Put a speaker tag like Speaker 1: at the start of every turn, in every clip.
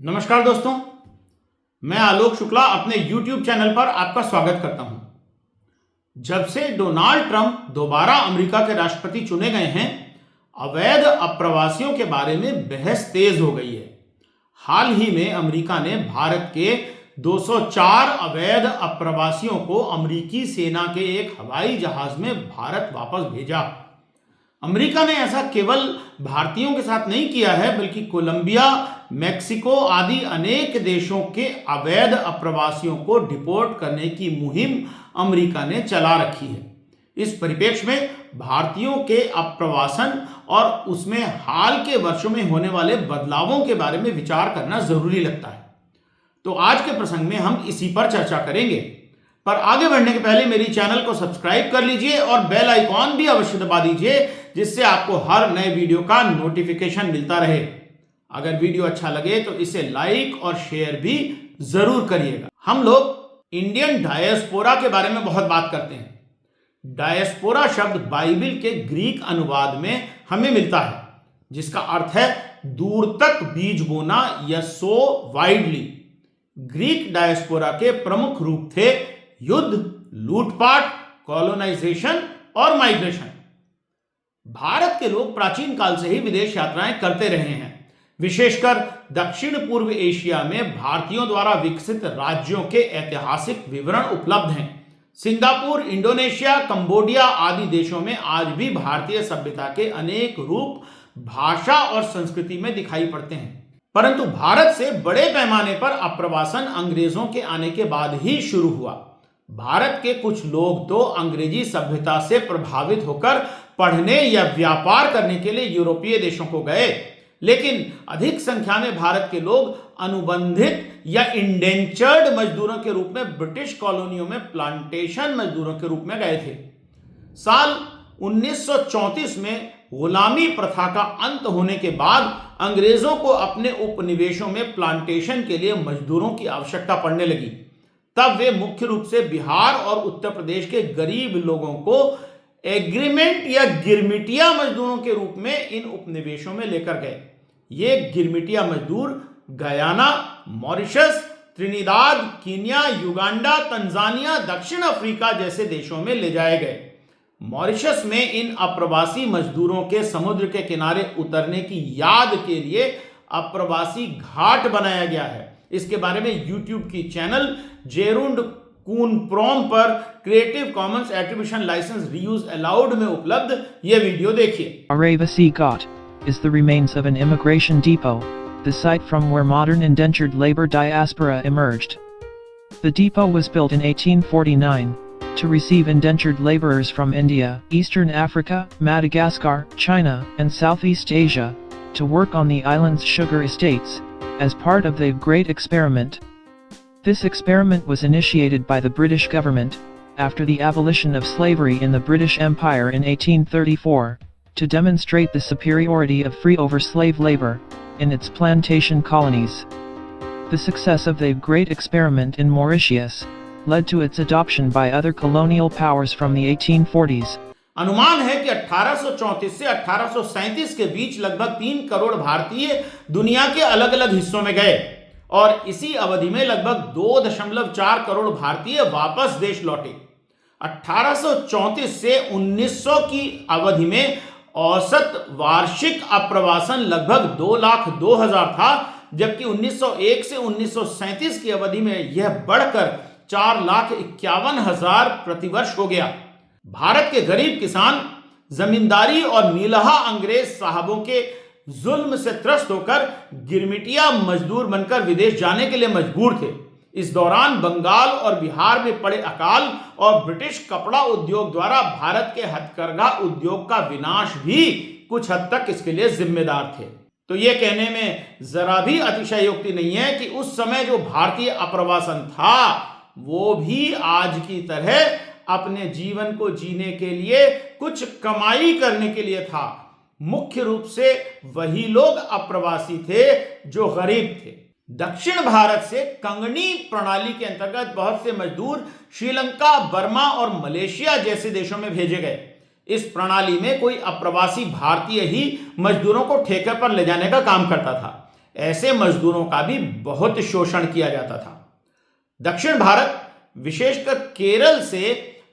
Speaker 1: नमस्कार दोस्तों, मैं आलोक शुक्ला अपने YouTube चैनल पर आपका स्वागत करता हूं। जब से डोनाल्ड ट्रंप दोबारा अमेरिका के राष्ट्रपति चुने गए हैं, अवैध अप्रवासियों के बारे में बहस तेज हो गई है। हाल ही में अमेरिका ने भारत के 204 अवैध अप्रवासियों को अमेरिकी सेना के एक हवाई जहाज में भारत वापस भेजा। अमेरिका ने ऐसा केवल भारतीयों के साथ नहीं किया है, बल्कि कोलंबिया, मेक्सिको आदि अनेक देशों के अवैध अप्रवासियों को डिपोर्ट करने की मुहिम अमेरिका ने चला रखी है। इस परिप्रेक्ष्य में भारतीयों के अप्रवासन और उसमें हाल के वर्षों में होने वाले बदलावों के बारे में विचार करना जरूरी लगता है। तो आज के प्रसंग में हम इसी पर चर्चा करेंगे। पर आगे बढ़ने के पहले मेरी चैनल को सब्सक्राइब कर लीजिए और बेल आइकॉन भी अवश्य दबा दीजिए, जिससे आपको हर नए वीडियो का नोटिफिकेशन मिलता रहे। अगर वीडियो अच्छा लगे तो इसे लाइक और शेयर भी जरूर करिएगा। हम लोग इंडियन डायस्पोरा के बारे में बहुत बात करते हैं। डायस्पोरा शब्द बाइबल के ग्रीक अनुवाद में हमें मिलता है, जिसका अर्थ है दूर तक बीज बोना या सो वाइडली। ग्रीक डायस्पोरा के प्रमुख रूप थे युद्ध, लूटपाट, कॉलोनाइजेशन और माइग्रेशन। भारत के लोग प्राचीन काल से ही विदेश यात्राएं करते रहे हैं। विशेषकर दक्षिण पूर्व एशिया में भारतीयों द्वारा विकसित राज्यों के ऐतिहासिक विवरण उपलब्ध हैं। सिंगापुर, इंडोनेशिया, कंबोडिया आदि देशों में आज भी भारतीय सभ्यता के अनेक रूप भाषा और संस्कृति में दिखाई पड़ते हैं। परंतु भारत से बड़े पैमाने पर अप्रवासन अंग्रेजों के आने के बाद ही शुरू हुआ। भारत के कुछ लोग तो अंग्रेजी सभ्यता से प्रभावित होकर पढ़ने या व्यापार करने के लिए यूरोपीय देशों को गए, लेकिन अधिक संख्या में भारत के लोग अनुबंधित या इंडेंचर्ड मजदूरों के रूप में ब्रिटिश कॉलोनियों में प्लांटेशन मजदूरों के रूप में गए थे। साल 1934 में गुलामी प्रथा का अंत होने के बाद अंग्रेजों को अपने उपनिवेशों में प्लांटेशन के लिए मजदूरों की आवश्यकता पड़ने लगी। तब वे मुख्य रूप से बिहार और उत्तर प्रदेश के गरीब लोगों को एग्रीमेंट या गिरमिटिया मजदूरों के रूप में इन उपनिवेशों में लेकर गए। ये गिरमिटिया मजदूर Guyana, Mauritius, Trinidad, Kenya, Uganda, Tanzania, दक्षिण अफ्रीका जैसे देशों में ले जाए गए। मॉरिशस में इन अप्रवासी मजदूरों के समुद्र के किनारे उतरने की याद के लिए अप्रवासी घाट बनाया गया है। इसके बारे में YouTube की चैनल जेरुंड कून प्रोम पर Creative Commons attribution license reuse allowed में उपलब्ध यह वीडियो देखिए।
Speaker 2: Aravasi Ghat is the remains of an immigration depot, the site from where modern indentured labor diaspora emerged. The depot was built in 1849 to receive indentured laborers from India, Eastern Africa, Madagascar, China, and Southeast Asia to work on the island's sugar estates as part of the Great Experiment. This experiment was initiated by the British government after the abolition of slavery in the British Empire in 1834 to demonstrate the superiority of free over slave labor in its plantation colonies. The success of the Great Experiment in Mauritius led to its adoption by other colonial powers from the 1840s.
Speaker 1: अनुमान है कि 1834 से 1837 के बीच लगभग 3 करोड़ भारतीय दुनिया के अलग अलग हिस्सों में गए और इसी अवधि में लगभग 2.4 करोड़ भारतीय वापस देश लौटे। 1834 से 1900 की अवधि में औसत वार्षिक अप्रवासन लगभग 2,02,000 था, जबकि 1901 से 1937 की अवधि में यह बढ़कर 4,51,000 प्रतिवर्ष हो गया। भारत के गरीब किसान जमींदारी और नीलहा अंग्रेज साहबों के जुल्म से त्रस्त होकर गिरमिटिया मजदूर बनकर विदेश जाने के लिए मजबूर थे। इस दौरान बंगाल और बिहार में पड़े अकाल और ब्रिटिश कपड़ा उद्योग द्वारा भारत के हथकरघा उद्योग का विनाश भी कुछ हद तक इसके लिए जिम्मेदार थे। तो यह कहने में जरा भी अतिशयोक्ति नहीं है कि उस समय जो भारतीय अप्रवासन था वो भी आज की तरह अपने जीवन को जीने के लिए, कुछ कमाई करने के लिए था। मुख्य रूप से वही लोग अप्रवासी थे जो गरीब थे। दक्षिण भारत से कंगनी प्रणाली के अंतर्गत बहुत से मजदूर श्रीलंका, बर्मा और मलेशिया जैसे देशों में भेजे गए। इस प्रणाली में कोई अप्रवासी भारतीय ही मजदूरों को ठेके पर ले जाने का काम करता था। ऐसे मजदूरों का भी बहुत शोषण किया जाता था। दक्षिण भारत, विशेषकर केरल से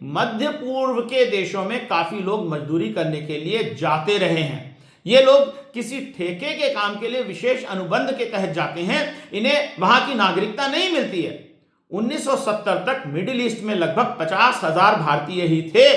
Speaker 1: मध्य पूर्व के देशों में काफी लोग मजदूरी करने के लिए जाते रहे हैं। ये लोग किसी ठेके के काम के लिए विशेष अनुबंध के तहत जाते हैं। इन्हें वहां की नागरिकता नहीं मिलती है। 1970 तक मिडिल ईस्ट में लगभग 50,000 भारतीय ही थे,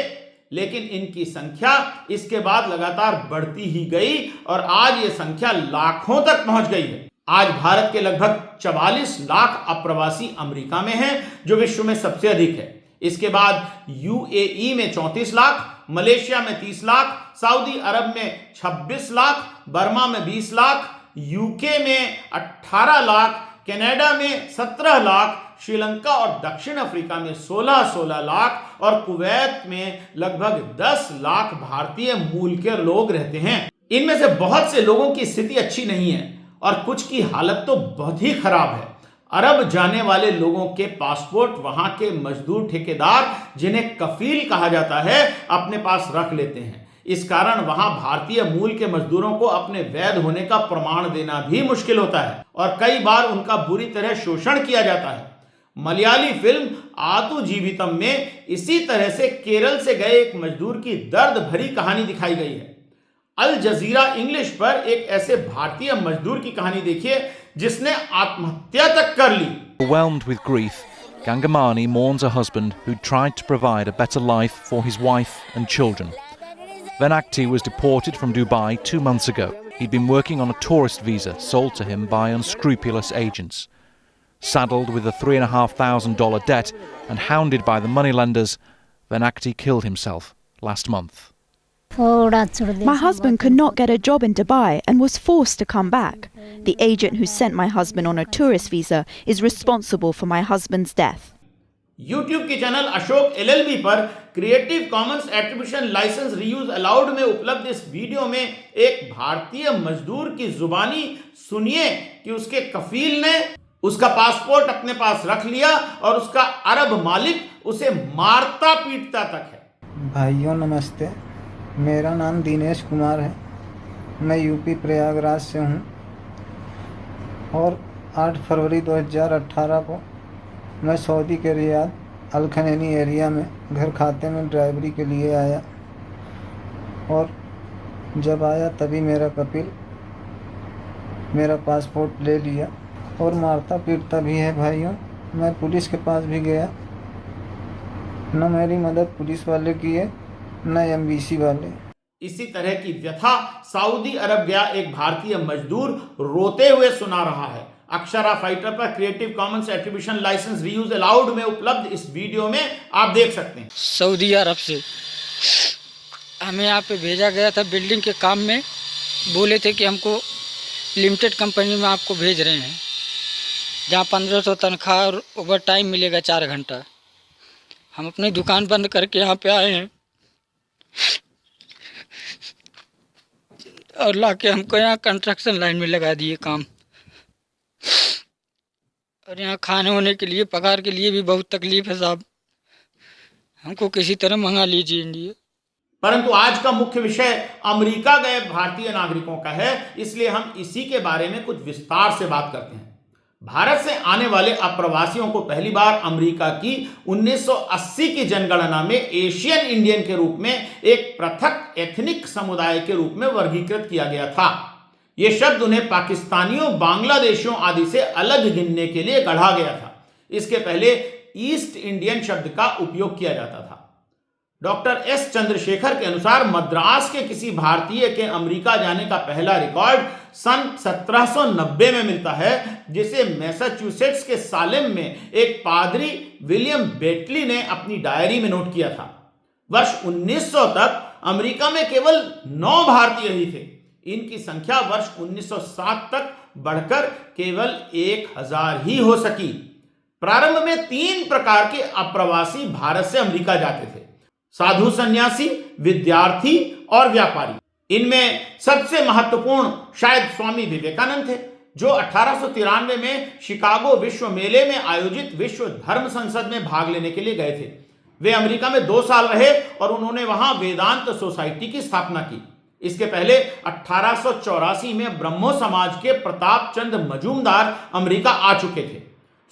Speaker 1: लेकिन इनकी संख्या इसके बाद लगातार बढ़ती ही गई और आज ये संख्या लाखों तक पहुंच गई है। आज भारत के लगभग 44 लाख अप्रवासी अमेरिका में हैं, जो विश्व में सबसे अधिक है। इसके बाद यूएई में 34 लाख, मलेशिया में 30 लाख, सऊदी अरब में 26 लाख, बर्मा में 20 लाख, यूके में 18 लाख, कनाडा में 17 लाख, श्रीलंका और दक्षिण अफ्रीका में 16 लाख और कुवैत में लगभग 10 लाख भारतीय मूल के लोग रहते हैं। इनमें से बहुत से लोगों की स्थिति अच्छी नहीं है और कुछ की हालत तो बहुत ही खराब है। अरब जाने वाले लोगों के पासपोर्ट वहां के मजदूर ठेकेदार, जिन्हें कफील कहा जाता है, अपने पास रख लेते हैं। इस कारण वहां भारतीय मूल के मजदूरों को अपने वैध होने का प्रमाण देना भी मुश्किल होता है और कई बार उनका बुरी तरह शोषण किया जाता है। मलयाली फिल्म आतु जीवितम में इसी तरह से केरल से गए एक मजदूर की दर्द भरी कहानी दिखाई गई है। अल जजीरा इंग्लिश पर एक ऐसे भारतीय मजदूर की कहानी देखिए जिसने आत्महत्या तक कर ली।
Speaker 3: Overwhelmed with grief, Gangamani mourns a husband who tried to provide a better life for his wife and children. Venakti was deported from Dubai 2 months ago. He'd been working on a tourist visa sold to him by unscrupulous agents. Saddled with a $3,500 debt and hounded by the moneylenders, Venakti killed himself last month.
Speaker 4: My husband could not get a job in Dubai and was forced to come back. The agent who sent my husband on a tourist visa is responsible for my husband's death.
Speaker 1: YouTube के channel Ashok LLB पर Creative Commons attribution license reuse allowed में उपलब्ध इस video में एक भारतीय मजदूर की जुबानी सुनिए कि उसके कफील ने उसका पासपोर्ट अपने पास रख लिया और उसका अरब मालिक उसे मारता पीटता तक है।
Speaker 5: भाइयों नमस्ते, मेरा नाम दिनेश कुमार है। मैं यूपी प्रयागराज से हूँ और 8 फरवरी 2018 को मैं सऊदी के रियाद अल खनैनी एरिया में घर खाते में ड्राइवरी के लिए आया और जब आया तभी मेरा कपिल मेरा पासपोर्ट ले लिया और मारता पीटता भी है। भाइयों, मैं पुलिस के पास भी गया, न मेरी मदद पुलिस वाले किए न एमबीसी वाले।
Speaker 1: इसी तरह की व्यथा सऊदी अरब गया एक भारतीय मजदूर रोते हुए सुना रहा है। अक्षरा फाइटर पर Creative Commons attribution license reuse allowed में उपलब्ध इस वीडियो में आप देख सकते हैं।
Speaker 6: सऊदी अरब से हमें यहाँ पे भेजा गया था बिल्डिंग के काम में। बोले थे कि हमको लिमिटेड कंपनी में आपको भेज रहे हैं, जहाँ 1500 तनख्वाह और ओवर टाइम मिलेगा 4 घंटा। हम अपनी दुकान बंद करके यहाँ पे आए हैं और लाके हमको यहाँ कंस्ट्रक्शन लाइन में लगा दिए काम। और यहाँ खाने होने के लिए, पगार के लिए भी बहुत तकलीफ है साहब। हमको किसी तरह मंगा लीजिए इंडिया।
Speaker 1: परंतु आज का मुख्य विषय अमेरिका गए भारतीय नागरिकों का है, इसलिए हम इसी के बारे में कुछ विस्तार से बात करते हैं। भारत से आने वाले अप्रवासियों को पहली बार अमेरिका की 1980 की जनगणना में एशियन इंडियन के रूप में एक पृथक एथनिक समुदाय के रूप में वर्गीकृत किया गया था। यह शब्द उन्हें पाकिस्तानियों, बांग्लादेशियों आदि से अलग गिनने के लिए गढ़ा गया था। इसके पहले ईस्ट इंडियन शब्द का उपयोग किया जाता था। डॉक्टर एस चंद्रशेखर के अनुसार मद्रास के किसी भारतीय के अमेरिका जाने का पहला रिकॉर्ड सन 1790 में मिलता है, जिसे मैसाचुसेट्स के सालेम में एक पादरी विलियम बेटली ने अपनी डायरी में नोट किया था। वर्ष 1900 तक अमेरिका में केवल 9 भारतीय ही थे। इनकी संख्या वर्ष 1907 तक बढ़कर केवल 1000 ही हो सकी। प्रारंभ में 3 प्रकार के अप्रवासी भारत से अमेरिका जाते थे: साधु सन्यासी, विद्यार्थी और व्यापारी। इनमें सबसे महत्वपूर्ण शायद स्वामी विवेकानंद थे, जो 1893 में शिकागो विश्व मेले में आयोजित विश्व धर्म संसद में भाग लेने के लिए गए थे। वे अमेरिका में 2 साल रहे और उन्होंने वहां वेदांत सोसाइटी की स्थापना की। इसके पहले 1884 में ब्रह्मो समाज के प्रताप चंद मजूमदार अमेरिका आ चुके थे।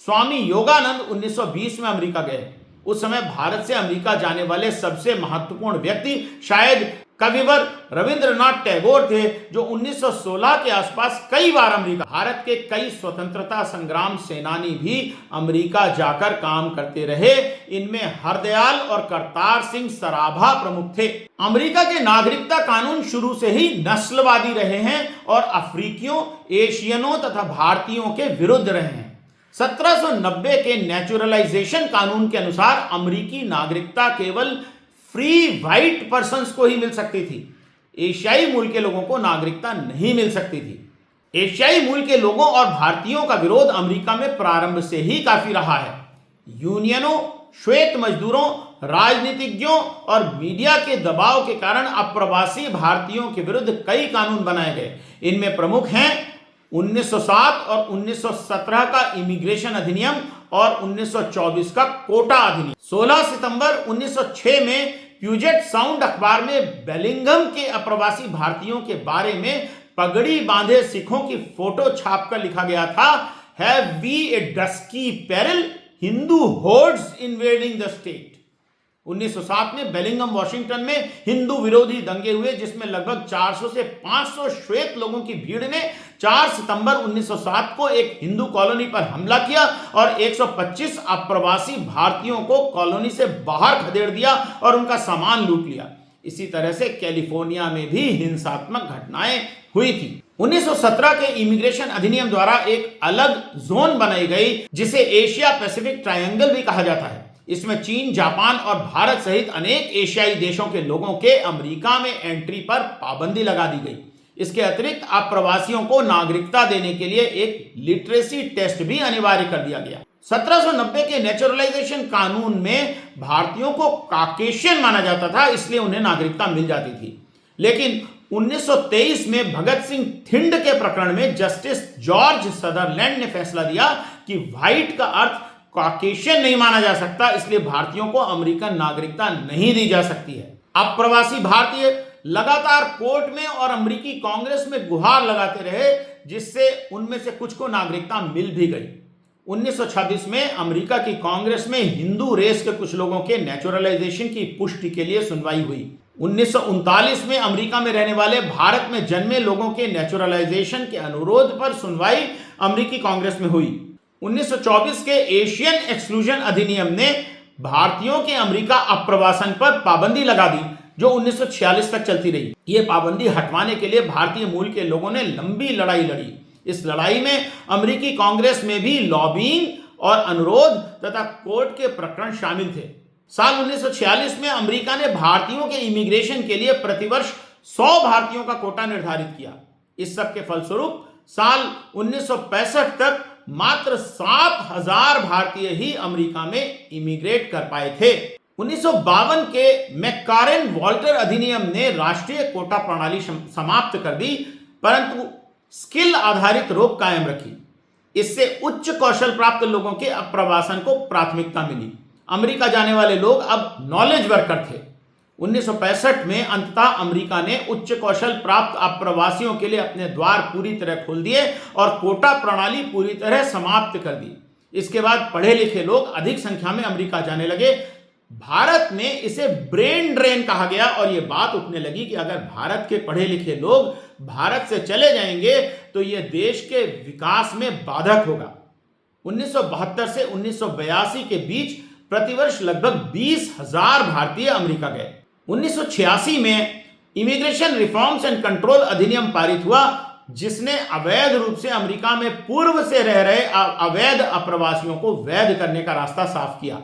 Speaker 1: स्वामी योगानंद 1920 में अमेरिका गए। उस समय भारत से अमेरिका जाने वाले सबसे महत्वपूर्ण व्यक्ति शायद कविवर रविंद्रनाथ टैगोर थे, जो 1916 के आसपास कई बार अमेरिका। भारत के कई स्वतंत्रता संग्राम सेनानी भी अमेरिका जाकर काम करते रहे। इनमें हरदयाल और करतार सिंह सराभा प्रमुख थे। अमेरिका के नागरिकता कानून शुरू से ही नस्लवादी रहे हैं और अफ्रीकियों, एशियनों तथा भारतीयों के विरुद्ध रहे हैं। 1790 के नेचुरलाइजेशन कानून के अनुसार अमेरिकी नागरिकता केवल फ्री व्हाइट पर्सन्स को ही मिल सकती थी। एशियाई मूल के लोगों को नागरिकता नहीं मिल सकती थी। एशियाई मूल के लोगों और भारतीयों का विरोध अमेरिका में प्रारंभ से ही काफी रहा है। यूनियनों, श्वेत मजदूरों, राजनीतिज्ञों और मीडिया के दबाव के कारण अप्रवासी भारतीयों के विरुद्ध कई कानून बनाए गए। इनमें प्रमुख हैं 1907 और 1917 का इमिग्रेशन अधिनियम और 1924 का कोटा अधिनियम। 16 सितंबर 1906 में प्यूजेट साउंड अखबार में बेलिंगम के अप्रवासी भारतीयों के बारे में पगड़ी बांधे सिखों की फोटो छापकर लिखा गया था, have V A dusky peril, Hindu hoards invading the state. 1907 में बेलिंगम वॉशिंगटन में हिंदू विरोधी दंगे हुए, जिसमें लगभग 400 से 500 श्वेत लोगों की भीड़ ने 4 सितंबर 1907 को एक हिंदू कॉलोनी पर हमला किया और 125 अप्रवासी भारतीयों को कॉलोनी से बाहर खदेड़ दिया और उनका सामान लूट लिया। इसी तरह से कैलिफोर्निया में भी हिंसात्मक घटनाएं हुई थी। 1917 के इमिग्रेशन अधिनियम द्वारा एक अलग जोन बनाई गई, जिसे एशिया पैसिफिक ट्रायंगल भी कहा जाता है। इसमें चीन, जापान और भारत सहित अनेक एशियाई देशों के लोगों के अमेरिका में एंट्री पर पाबंदी लगा दी गई। इसके अतिरिक्त अप्रवासियों को नागरिकता देने के लिए एक लिटरेसी टेस्ट भी अनिवार्य कर दिया गया। 1790 के नेचुरलाइजेशन कानून में भारतीयों को काकेशियन माना जाता था, इसलिए उन्हें नागरिकता मिल जाती थी। लेकिन 1923 में भगत सिंह थिंड के प्रकरण में जस्टिस जॉर्ज सदरलैंड ने फैसला दिया कि व्हाइट का अर्थ काकेशियन नहीं माना जा सकता, इसलिए भारतीयों को अमेरिकन नागरिकता नहीं दी जा सकती है। अप्रवासी भारतीय लगातार कोर्ट में और अमेरिकी कांग्रेस में गुहार लगाते रहे, जिससे उनमें से कुछ को नागरिकता मिल भी गई। 1926 में अमेरिका की कांग्रेस में हिंदू रेस के कुछ लोगों के नेचुरलाइजेशन की पुष्टि के लिए सुनवाई हुई। 1939 में अमेरिका में रहने वाले भारत में जन्मे लोगों के नेचुरलाइजेशन के अनुरोध पर सुनवाई अमेरिकी कांग्रेस में हुई। 1924 के एशियन एक्सक्लूजन अधिनियम ने भारतीयों के अमेरिका अप्रवासन पर पाबंदी लगा दी, जो 1946 तक चलती रही। यह पाबंदी हटवाने के लिए भारतीय मूल के लोगों ने लंबी लड़ाई लड़ी। इस लड़ाई में अमेरिकी कांग्रेस में भी लॉबिंग और अनुरोध तथा कोर्ट के प्रकरण शामिल थे। साल 1946 में अमेरिका ने भारतीयों के इमिग्रेशन के लिए प्रतिवर्ष 100 भारतीयों का कोटा निर्धारित किया। इस सब के फलस्वरूप साल 1965 तक मात्र 7,000 भारतीय ही अमेरिका में इमिग्रेट कर पाए थे। 1952 के मैकारेन वॉल्टर अधिनियम ने राष्ट्रीय कोटा प्रणाली समाप्त कर दी, परंतु स्किल आधारित रोक कायम रखी। इससे उच्च कौशल प्राप्त लोगों के अप्रवासन को प्राथमिकता मिली। अमेरिका जाने वाले लोग अब नॉलेज वर्कर थे। 1965 में अंततः अमेरिका ने उच्च कौशल प्राप्त अप्रवासियों के लिए अपने द्वार पूरी तरह खोल दिए और कोटा प्रणाली पूरी तरह समाप्त कर दी। इसके बाद पढ़े लिखे लोग अधिक संख्या में अमेरिका जाने लगे। भारत में इसे ब्रेन ड्रेन कहा गया और यह बात उठने लगी कि अगर भारत के पढ़े लिखे लोग भारत से चले जाएंगे तो यह देश के विकास में बाधक होगा। 1972 से 1982 के बीच प्रतिवर्ष लगभग 20,000 भारतीय अमेरिका गए। 1986 में इमिग्रेशन रिफॉर्म्स एंड कंट्रोल अधिनियम पारित हुआ, जिसने अवैध रूप से अमेरिका में पूर्व से रह रहे अवैध अप्रवासियों को वैध करने का रास्ता साफ किया।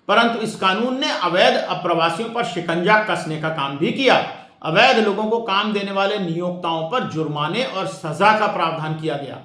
Speaker 1: परंतु इस कानून ने अवैध अप्रवासियों पर शिकंजा कसने का काम भी किया। अवैध लोगों को काम देने वाले नियोक्ताओं पर जुर्माने और सजा का प्रावधान किया गया।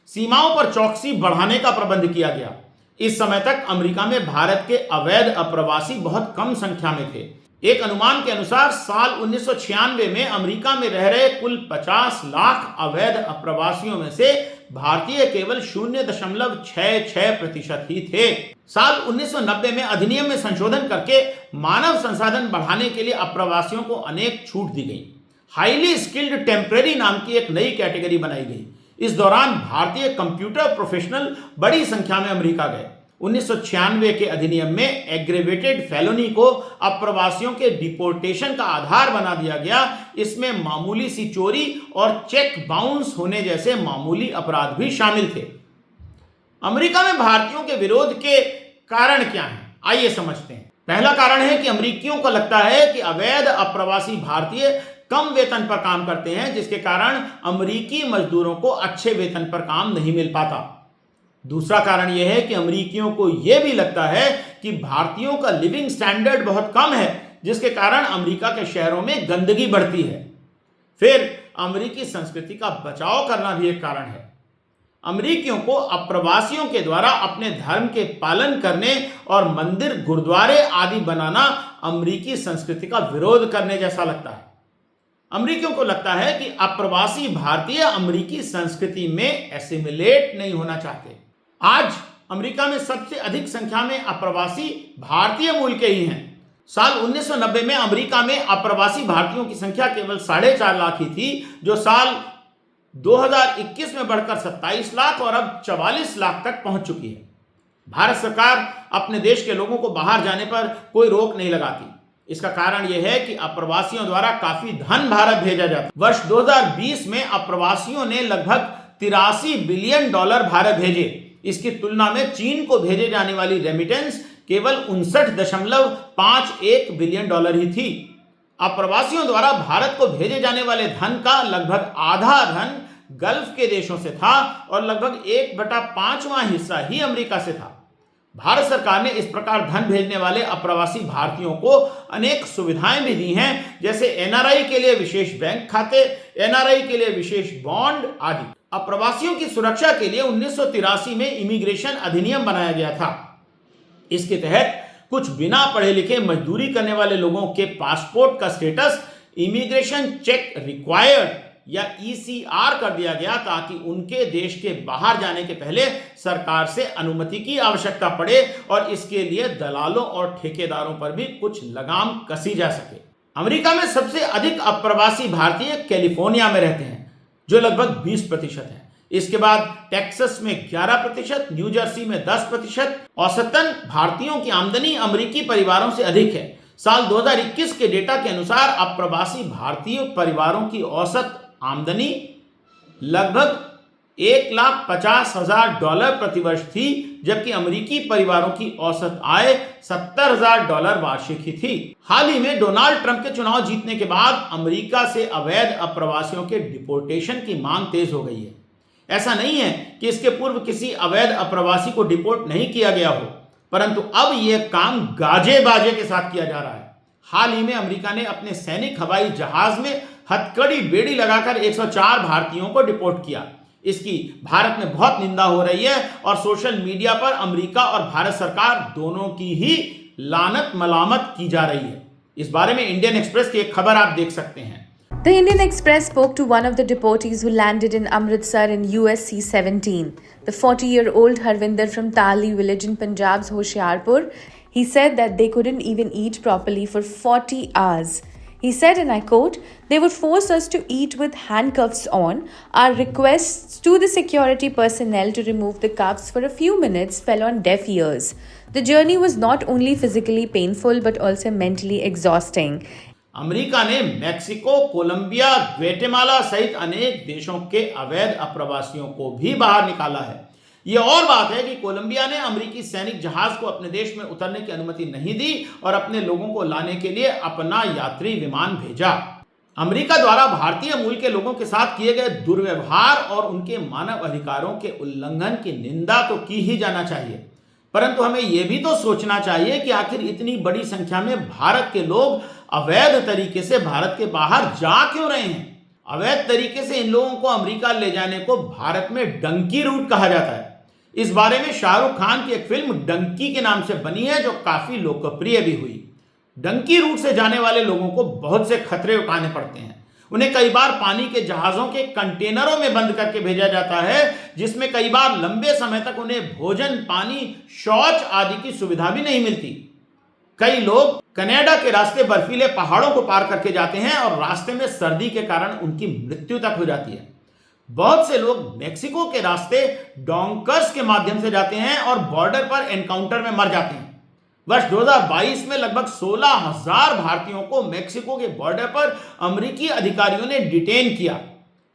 Speaker 1: सीमाओं पर चौकसी बढ़ाने का प्रबंध किया गया। इस समय तक अमेरिका में भारत के अवैध अप्रवासी बहुत कम संख्या में थे। एक अनुमान के अनुसार साल 1996 में अमेरिका में रह रहे कुल 50 लाख अवैध अप्रवासियों में से भारतीय केवल 0.66% ही थे। साल 1990 में अधिनियम में संशोधन करके मानव संसाधन बढ़ाने के लिए अप्रवासियों को अनेक छूट दी गई। हाईली स्किल्ड टेम्परेरी नाम की एक नई कैटेगरी बनाई गई। इस दौरान भारतीय कंप्यूटर प्रोफेशनल बड़ी संख्या में अमेरिका गए। 1996 के अधिनियम में एग्रेवेटेड फेलोनी को अप्रवासियों के डिपोर्टेशन का आधार बना दिया गया। इसमें मामूली सी चोरी और चेक बाउंस होने जैसे मामूली अपराध भी शामिल थे। अमेरिका में भारतीयों के विरोध के कारण क्या हैं? आइए समझते हैं। पहला कारण है कि अमेरिकियों को लगता है कि अवैध अप्रवासी भारतीय कम वेतन पर काम करते हैं, जिसके कारण अमेरिकी मजदूरों को अच्छे वेतन पर काम नहीं मिल पाता। दूसरा कारण यह है कि अमेरिकियों को यह भी लगता है कि भारतीयों का लिविंग स्टैंडर्ड बहुत कम है, जिसके कारण अमेरिका के शहरों में गंदगी बढ़ती है। फिर अमेरिकी संस्कृति का बचाव करना भी एक कारण है। अमेरिकियों को अप्रवासियों के द्वारा अपने धर्म के पालन करने और मंदिर, गुरुद्वारे आदि बनाना अमेरिकी संस्कृति का विरोध करने जैसा लगता है। अमेरिकियों को लगता है कि अप्रवासी भारतीय अमेरिकी संस्कृति में एसिमिलेट नहीं होना चाहते। आज अमेरिका में सबसे अधिक संख्या में अप्रवासी भारतीय मूल के ही हैं। साल 1990 में अमेरिका में अप्रवासी भारतीयों की संख्या केवल 4.5 लाख ही थी, जो साल 2021 में बढ़कर 27 लाख और अब 44 लाख तक पहुंच चुकी है। भारत सरकार अपने देश के लोगों को बाहर जाने पर कोई रोक नहीं लगाती। इसका कारण यह है कि अप्रवासियों द्वारा काफी धन भारत भेजा जाता है। वर्ष 2020 में अप्रवासियों ने लगभग $83 बिलियन भारत भेजे। इसकी तुलना में चीन को भेजे जाने वाली रेमिटेंस केवल $59.51 बिलियन ही थी। अप्रवासियों द्वारा भारत को भेजे जाने वाले धन का लगभग आधा धन गल्फ के देशों से था और लगभग 1/5वां हिस्सा ही अमेरिका से था। भारत सरकार ने इस प्रकार धन भेजने वाले अप्रवासी भारतीयों को अनेक सुविधाएं भी दी हैं, जैसे एनआरआई के लिए विशेष बैंक खाते, एनआरआई के लिए विशेष बॉन्ड आदि। अप्रवासियों की सुरक्षा के लिए 1983 में इमिग्रेशन अधिनियम बनाया गया था। इसके तहत कुछ बिना पढ़े लिखे मजदूरी करने वाले लोगों के पासपोर्ट का स्टेटस इमिग्रेशन चेक रिक्वायर्ड या ECR कर दिया गया, ताकि उनके देश के बाहर जाने के पहले सरकार से अनुमति की आवश्यकता पड़े और इसके लिए दलालों और ठेकेदारों पर भी कुछ लगाम कसी जा सके। अमेरिका में सबसे अधिक अप्रवासी भारतीय कैलिफोर्निया में रहते हैं, जो लगभग 20% है। इसके बाद टेक्सास में 11%, न्यू जर्सी में 10%। औसतन भारतीयों की आमदनी अमेरिकी परिवारों से अधिक है। साल 2021 के डेटा के अनुसार अप्रवासी भारतीय परिवारों की औसत आमदनी लगभग $1,50,000 प्रतिवर्ष थी, जबकि अमेरिकी परिवारों की औसत आय $70,000 वार्षिक ही थी। हाल ही में डोनाल्ड ट्रंप के चुनाव जीतने के बाद अमेरिका से अवैध अप्रवासियों के डिपोर्टेशन की मांग तेज हो गई है। ऐसा नहीं है कि इसके पूर्व किसी अवैध अप्रवासी को डिपोर्ट नहीं किया गया हो, परंतु अब यह काम गाजे बाजे के साथ किया जा रहा है। हाल ही में अमेरिका ने अपने सैनिक हवाई जहाज में हथकड़ी बेड़ी लगाकर 104 भारतीयों को डिपोर्ट किया। इसकी भारत में बहुत निंदा हो रही है और सोशल मीडिया पर अमेरिका और भारत सरकार दोनों की ही लानत मलामत की जा रही है। इस बारे में इंडियन एक्सप्रेस की एक खबर आप देख सकते हैं।
Speaker 7: The Indian Express spoke to one of the deportees who landed in Amritsar in US C-17, the 40-year-old Harvinder from Tali village in Punjab's Hoshiarpur. He said that they couldn't even eat properly for 40 hours. He said, and I quote, "They would force us to eat with handcuffs on. Our requests to the security personnel to remove the cuffs for a few minutes fell on deaf ears. The journey was not only physically painful but also mentally exhausting."
Speaker 1: America ने Mexico, Colombia, Guatemala सहित अनेक देशों के अवैध अप्रवासियों को भी बाहर निकाला है। यह और बात है कि कोलंबिया ने अमेरिकी सैनिक जहाज को अपने देश में उतरने की अनुमति नहीं दी और अपने लोगों को लाने के लिए अपना यात्री विमान भेजा। अमेरिका द्वारा भारतीय मूल के लोगों के साथ किए गए दुर्व्यवहार और उनके मानव अधिकारों के उल्लंघन की निंदा तो की ही जाना चाहिए, परंतु हमें यह भी तो सोचना चाहिए कि आखिर इतनी बड़ी संख्या में भारत के लोग अवैध तरीके से भारत के बाहर जा क्यों रहे हैं। अवैध तरीके से इन लोगों को अमेरिका ले जाने को भारत में डंकी रूट कहा जाता है। इस बारे में शाहरुख खान की एक फिल्म डंकी के नाम से बनी है, जो काफी लोकप्रिय भी हुई। डंकी रूट से जाने वाले लोगों को बहुत से खतरे उठाने पड़ते हैं। उन्हें कई बार पानी के जहाज़ों के कंटेनरों में बंद करके भेजा जाता है, जिसमें कई बार लंबे समय तक उन्हें भोजन, पानी, शौच आदि की सुविधा भी नहीं मिलती। कई लोग कनाडा के रास्ते बर्फीले पहाड़ों को पार करके जाते हैं और रास्ते में सर्दी के कारण उनकी मृत्यु तक हो जाती है। बहुत से लोग मेक्सिको के रास्ते डोंकर्स के माध्यम से जाते हैं और बॉर्डर पर एनकाउंटर में मर जाते हैं। वर्ष 2022 में लगभग 16,000 भारतीयों को मेक्सिको के बॉर्डर पर अमेरिकी अधिकारियों ने डिटेन किया।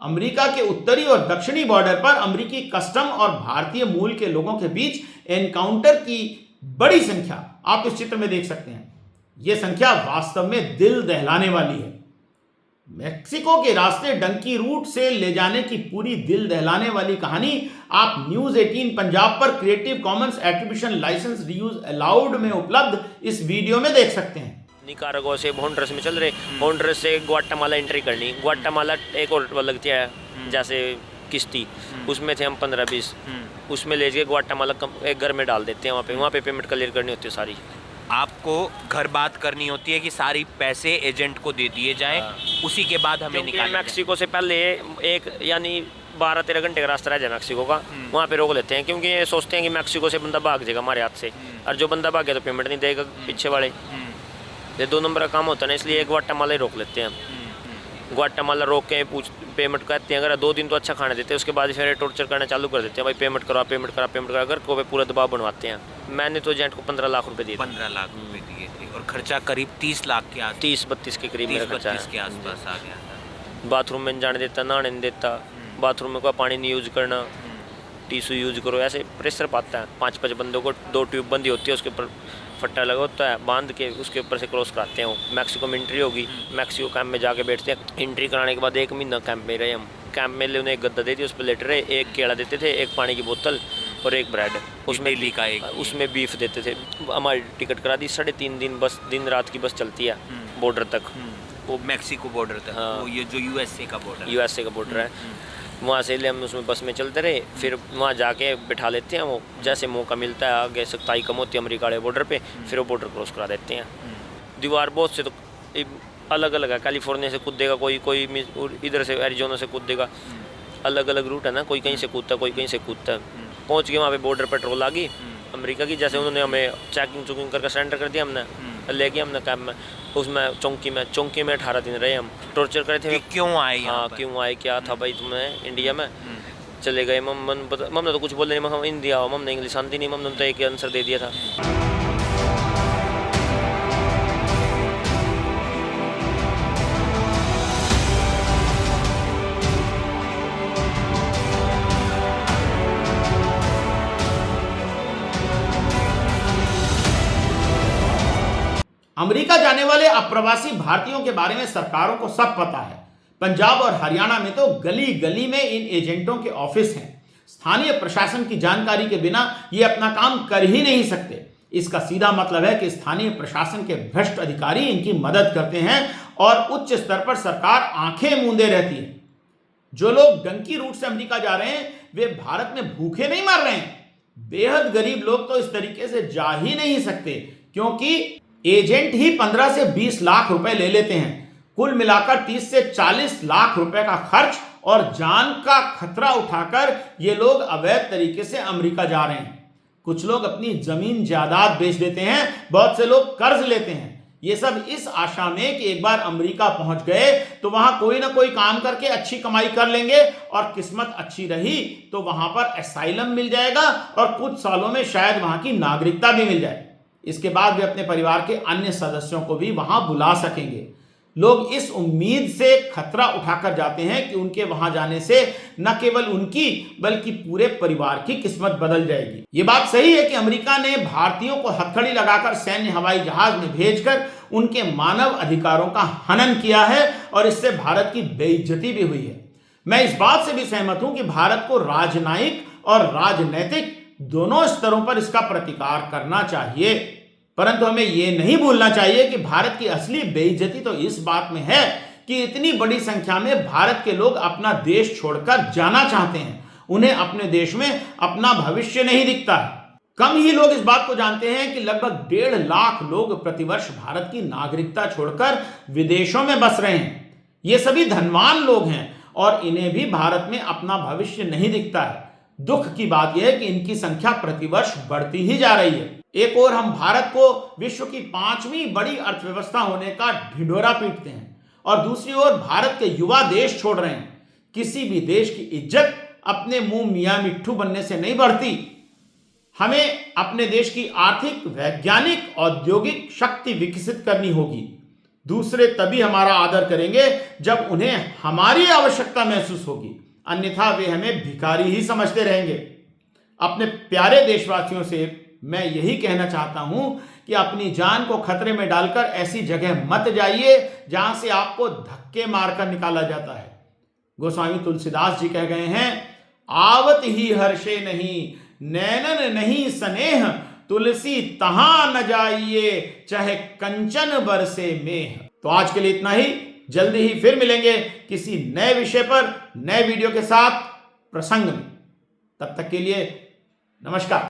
Speaker 1: अमेरिका के उत्तरी और दक्षिणी बॉर्डर पर अमेरिकी कस्टम और भारतीय मूल के लोगों के बीच एनकाउंटर की बड़ी संख्या आप इस चित्र में देख सकते हैं। यह संख्या वास्तव में दिल दहलाने वाली है। मेक्सिको के रास्ते डंकी रूट से ले जाने की पूरी दिल दहलाने वाली कहानी आप न्यूज 18 पंजाब पर Creative Commons attribution license reuse allowed में उपलब्ध इस वीडियो में देख सकते हैं।
Speaker 8: निकारागुआ से होंडुरस में चल रहे, होंडुरस से ग्वाटेमाला एंट्री करनी। ग्वाटेमाला एक और लगती है जैसे किश्ती, उसमें थे हम 15-20, उसमें ले गए ग्वाटेमाला एक घर में डाल देते हैं। वहाँ पे पेमेंट क्लियर करनी होती है सारी।
Speaker 9: आपको घर बात करनी होती है कि सारी पैसे एजेंट को दे दिए जाएं, उसी के बाद हमें निकालना।
Speaker 8: मैक्सिको से पहले एक यानी 12-13 घंटे का रास्ता रह जाए मैक्सिको का, वहाँ पे रोक लेते हैं क्योंकि ये सोचते हैं कि मैक्सिको से बंदा भाग जाएगा हमारे हाथ से, और जो बंदा भाग गया तो पेमेंट नहीं देगा पीछे वाले। ये 2 नंबर का काम होता है ना, इसलिए ग्वाटेमाला ही रोक लेते हैं हम। ग्वाटेमाला रोक के पेमेंट करते हैं। अगर 2 दिन तो अच्छा खाने देते हैं, उसके बाद फिर टॉर्चर करना चालू कर देते हैं। भाई पेमेंट करा, पेमेंट करा, पेमेंट करा कर को पूरा दबाव बनवाते हैं। मैंने तो एजेंट को 15 लाख रुपए दिए।
Speaker 9: 15 लाख रुपए दिए थे और खर्चा करीब 30 लाख के आस
Speaker 8: 30-32 के करीब मेरा खर्चा है।
Speaker 9: 30-32 के आसपास आ गया था।
Speaker 8: बाथरूम में जाने देता, नहाने नहीं देता, बाथरूम में कोई पानी नहीं यूज करना, टिश्यू यूज करो, ऐसे प्रेशर पाता है। 5-5 बंदों को 2 ट्यूब बंदी होती है, उसके ऊपर फट्टा लगा होता है, बांध के उसके ऊपर से क्रॉस कराते हैं। वो मैक्सिको में एंट्री होगी, मैक्सिको कैंप में जाके बैठते हैं। एंट्री कराने के बाद 1 महीना कैंप में रहे हम। कैंप में उन्हें एक गद्दा देती, उस पर लेट रहे, 1 केला देते थे, 1 पानी की बोतल और 1 ब्रेड। उसमें बीफ देते थे। हमारी टिकट करा दी। 3.5 दिन बस, दिन रात की बस चलती है बॉर्डर तक।
Speaker 9: वो मैक्सिको बॉर्डर तक।
Speaker 8: हाँ।
Speaker 9: वो ये जो यूएसए का बॉर्डर
Speaker 8: है, वहाँ से ले हम उसमें बस में चलते रहे। फिर वहाँ जाके बिठा लेते हैं। वो जैसे मौका मिलता है, आगे सख्ताई कम होती है अमेरिका वाले बॉर्डर पे, फिर वो बॉर्डर क्रॉस करा देते हैं। दीवार बहुत से तो अलग अलग है। कैलिफोर्निया से कूदेगा कोई इधर से एरिजोना से कूदेगा। अलग अलग रूट है ना, कोई कहीं से कूदता है, कोई कहीं से कूदता है। पहुँच गए वहाँ पे, बॉर्डर पेट्रोल आ गई अमेरिका की। जैसे उन्होंने हमें चेकिंग करके सरेंडर कर दिया, हमने ले गया हमने कैब में, उसमें चौंकी में 18 दिन रहे हम। टॉर्चर करे थे।
Speaker 9: क्यों आए?
Speaker 8: हाँ, क्यों आए, क्या था भाई तुम्हें इंडिया में? चले गए। मम ने तो कुछ बोले नहीं, हम इंडिया आओ। मम ने इंग्लिश आती नहीं, मम ने तो एक आंसर दे दिया था।
Speaker 1: अमेरिका जाने वाले अप्रवासी भारतीयों के बारे में सरकारों को सब पता है। पंजाब और हरियाणा में तो गली गली में इन एजेंटों के ऑफिस हैं। स्थानीय प्रशासन की जानकारी के बिना ये अपना काम कर ही नहीं सकते। इसका सीधा मतलब है कि स्थानीय प्रशासन के भ्रष्ट अधिकारी इनकी मदद करते हैं और उच्च स्तर पर सरकार आंखें मूंदे रहती है। जो लोग डंकी रूट से अमेरिका जा रहे हैं वे भारत में भूखे नहीं मर रहे हैं। बेहद गरीब लोग तो इस तरीके से जा ही नहीं सकते, क्योंकि एजेंट ही 15 से 20 लाख रुपए ले लेते हैं। कुल मिलाकर 30 से 40 लाख रुपए का खर्च और जान का खतरा उठाकर ये लोग अवैध तरीके से अमेरिका जा रहे हैं। कुछ लोग अपनी जमीन जायदाद बेच देते हैं, बहुत से लोग कर्ज लेते हैं। ये सब इस आशा में कि एक बार अमेरिका पहुंच गए तो वहां कोई ना कोई काम करके अच्छी कमाई कर लेंगे और किस्मत अच्छी रही तो वहां पर असाइलम मिल जाएगा और कुछ सालों में शायद वहां की नागरिकता भी मिल जाए। इसके बाद वे अपने परिवार के अन्य सदस्यों को भी वहां बुला सकेंगे। लोग इस उम्मीद से खतरा उठाकर जाते हैं कि उनके वहां जाने से न केवल उनकी बल्कि पूरे परिवार की किस्मत बदल जाएगी। ये बात सही है कि अमेरिका ने भारतीयों को हथकड़ी लगाकर सैन्य हवाई जहाज में भेजकर उनके मानव अधिकारों का हनन किया है और इससे भारत की बेइज्जती भी हुई है। मैं इस बात से भी सहमत हूं कि भारत को राजनयिक और राजनैतिक दोनों स्तरों पर इसका प्रतिकार करना चाहिए, परंतु हमें यह नहीं भूलना चाहिए कि भारत की असली बेइज्जती तो इस बात में है कि इतनी बड़ी संख्या में भारत के लोग अपना देश छोड़कर जाना चाहते हैं। उन्हें अपने देश में अपना भविष्य नहीं दिखता है। कम ही लोग इस बात को जानते हैं कि लगभग 1.5 लाख लोग प्रतिवर्ष भारत की नागरिकता छोड़कर विदेशों में बस रहे हैं। ये सभी धनवान लोग हैं और इन्हें भी भारत में अपना भविष्य नहीं दिखता है। दुख की बात यह है कि इनकी संख्या प्रतिवर्ष बढ़ती ही जा रही है। एक ओर हम भारत को विश्व की 5वीं बड़ी अर्थव्यवस्था होने का ढिंढोरा पीटते हैं और दूसरी ओर भारत के युवा देश छोड़ रहे हैं। किसी भी देश की इज्जत अपने मुंह मियां मिट्ठू बनने से नहीं बढ़ती। हमें अपने देश की आर्थिक, वैज्ञानिक, औद्योगिक शक्ति विकसित करनी होगी। दूसरे तभी हमारा आदर करेंगे जब उन्हें हमारी आवश्यकता महसूस होगी, अन्यथा वे हमें भिखारी ही समझते रहेंगे। अपने प्यारे देशवासियों से मैं यही कहना चाहता हूं कि अपनी जान को खतरे में डालकर ऐसी जगह मत जाइए जहां से आपको धक्के मारकर निकाला जाता है। गोस्वामी तुलसीदास जी कह गए हैं, आवत ही हर्षे नहीं, नैनन नहीं स्नेह, तुलसी तहां न जाइए, चाहे कंचन बरसे मेह। तो आज के लिए इतना ही। जल्दी ही फिर मिलेंगे किसी नए विषय पर, नए वीडियो के साथ, प्रसंग में। तब तक के लिए नमस्कार।